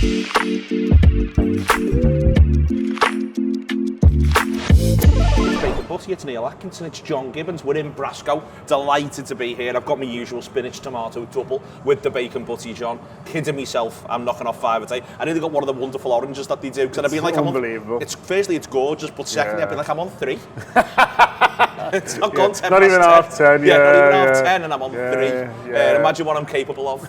Butty, it's Neil Atkinson, it's John Gibbons. We're in Brasco. Delighted to be here. I've got my usual spinach tomato double with the bacon butty, John. Kidding myself, I'm knocking off 5 a day. I nearly got one of the wonderful oranges that they do. It's unbelievable. Firstly, it's gorgeous, but secondly, I'd be like, I'm on 3. It's not gone 10 not even 10. half 10. Not even half 10, and I'm on 3. Imagine what I'm capable of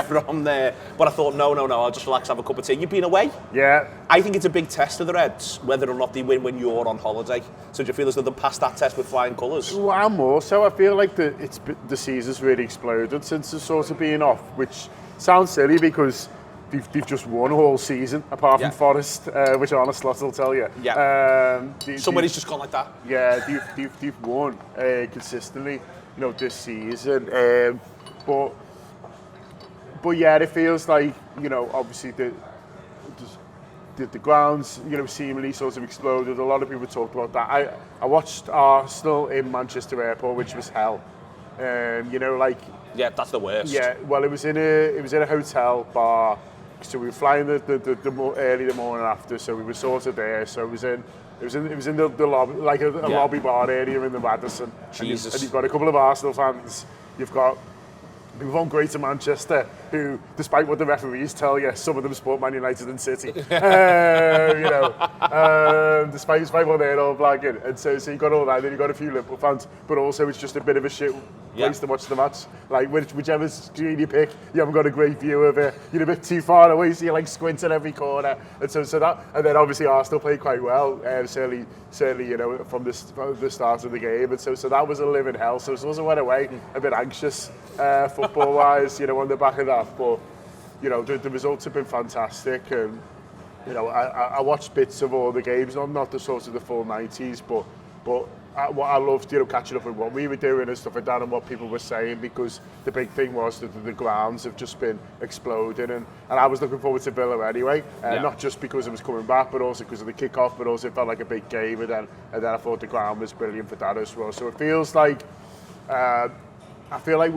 from there. But I thought, no, I'll just relax, have a cup of tea. You've been away? Yeah. I think it's a big test of the Reds, whether or not they win when you're on holiday. So do you feel as though they've passed that test with flying colours? Well, I'm more so. I feel like the season's really exploded since it's sort of been off, which sounds silly because they've just won a whole season, apart from Forest, which Honest Lot will tell you. Yeah. Somebody's just gone like that. Yeah, they've won consistently, this season. But yeah, it feels like, obviously the grounds, seemingly sort of exploded. A lot of people talked about that. I watched Arsenal in Manchester Airport, which was hell. Yeah, that's the worst. Yeah, well, it was in a hotel bar. So we were flying early the morning after, so we were sort of there. So it was in the lobby, like a lobby bar area in the Madison. Jesus. And you've got a couple of Arsenal fans. You've got people from Greater Manchester who, despite what the referees tell you, some of them support Man United and City. Despite what they're all blagging. And so you've got all that, then you've got a few Liverpool fans, but also it's just a bit of a shit place to watch the match. Like, whichever screen you pick, you haven't got a great view of it. You're a bit too far away, so you're like squinting every corner. And so that, and then obviously Arsenal played quite well, certainly, from the start of the game. And so that was a living hell. So I went away a bit anxious, football-wise, on the back of that. But, the results have been fantastic. And, I watched bits of all the games, not the sort of the full 90s, but what I loved, catching up with what we were doing and stuff like that and what people were saying, because the big thing was that the grounds have just been exploding, and I was looking forward to Villa anyway, not just because it was coming back, but also because of the kick-off, but also it felt like a big game, and then I thought the ground was brilliant for that as well. So it feels like, I feel like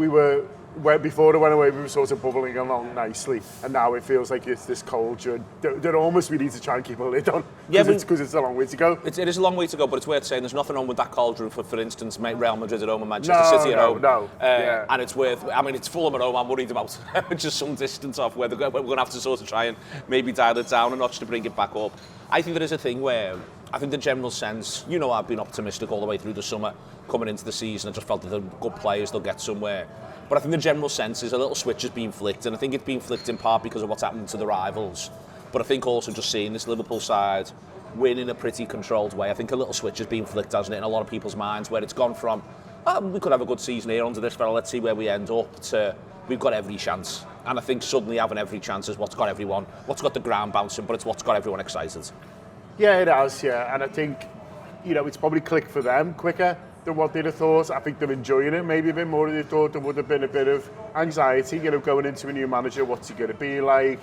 before they went away, we were sort of bubbling along nicely, and now it feels like it's this cauldron that almost we need to try and keep a lid on, because it's a long way to go. It is a long way to go, but it's worth saying there's nothing wrong with that cauldron for instance, Real Madrid at home and Manchester City at home. And it's worth, it's Fulham at home, I'm worried about just some distance off where we're going to have to sort of try and maybe dial it down a notch to bring it back up. I think there is a thing where, I think the general sense, I've been optimistic all the way through the summer, coming into the season, I just felt that the good players, they'll get somewhere. But I think the general sense is a little switch has been flicked, and I think it's been flicked in part because of what's happening to the rivals. But I think also just seeing this Liverpool side win in a pretty controlled way, I think a little switch has been flicked, hasn't it, in a lot of people's minds, where it's gone from, we could have a good season here under this fella, let's see where we end up, to we've got every chance. And I think suddenly having every chance is what's got the ground bouncing, but it's what's got everyone excited. Yeah, it has, and I think, it's probably clicked for them quicker than what they'd have thought. I think they're enjoying it maybe a bit more than they thought. There would have been a bit of anxiety, going into a new manager, what's he going to be like,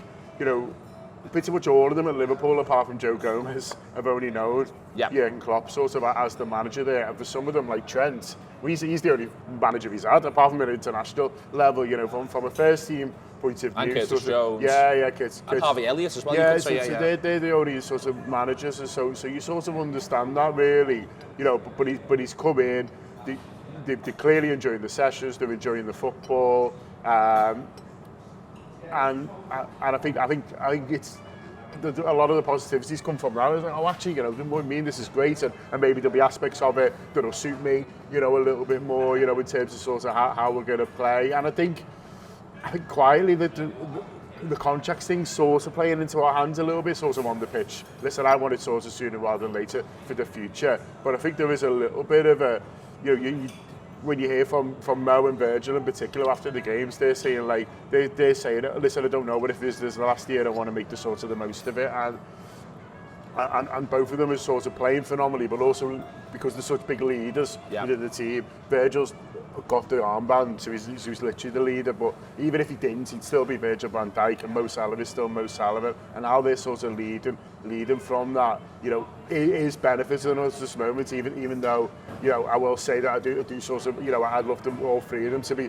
pretty much all of them at Liverpool, apart from Joe Gomez, have only known Jurgen Klopp sort of as the manager there. And for some of them, like Trent, he's the only manager he's had, apart from at international level, from a first team point of view. And Curtis Jones. Kids. And Harvey Elliott as well. They're the only sort of managers, and so you sort of understand that really, but he's come in, they're clearly enjoying the sessions, they're enjoying the football, and I think it's a lot of the positivities come from that. I was like, actually, this is great, and maybe there'll be aspects of it that'll suit me, a little bit more, in terms of sort of how we're going to play. And I think quietly that the contracts thing sort of playing into our hands a little bit, sort of on the pitch. Listen, I want it sort of sooner rather than later for the future, but I think there is a little bit of a, when you hear from Mo and Virgil in particular after the games, they're saying they're saying, listen, I don't know, but if this is the last year, I want to make the sort of the most of it, and both of them are sort of playing phenomenally, but also because they're such big leaders within the team. Virgil's got the armband, so he's literally the leader, but even if he didn't, he'd still be Virgil van Dijk, and Mo Salah is still Mo Salah, and how they're sort of leading from that, it is benefiting us this moment, even though, I will say that I do sort of, I'd love them, all three of them, to be,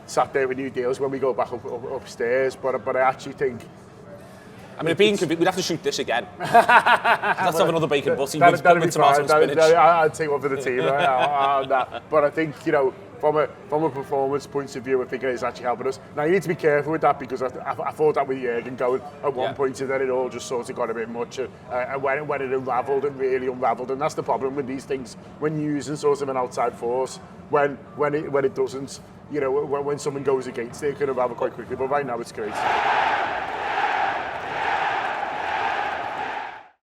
sat there with new deals when we go back upstairs, but I actually think I mean, we'd have to shoot this again. Let's have another bacon butty with tomato and spinach. I'd take one for the team on that. But I think, you know, from a performance point of view, I think it is actually helping us. Now, you need to be careful with that because I thought that with Jürgen going at one point and then it all just sort of got a bit much. And when it unravelled, it really unravelled. And that's the problem with these things when you're using sort of an outside force. When it doesn't, you know, when someone goes against it, it can unravel quite quickly. But right now, it's great.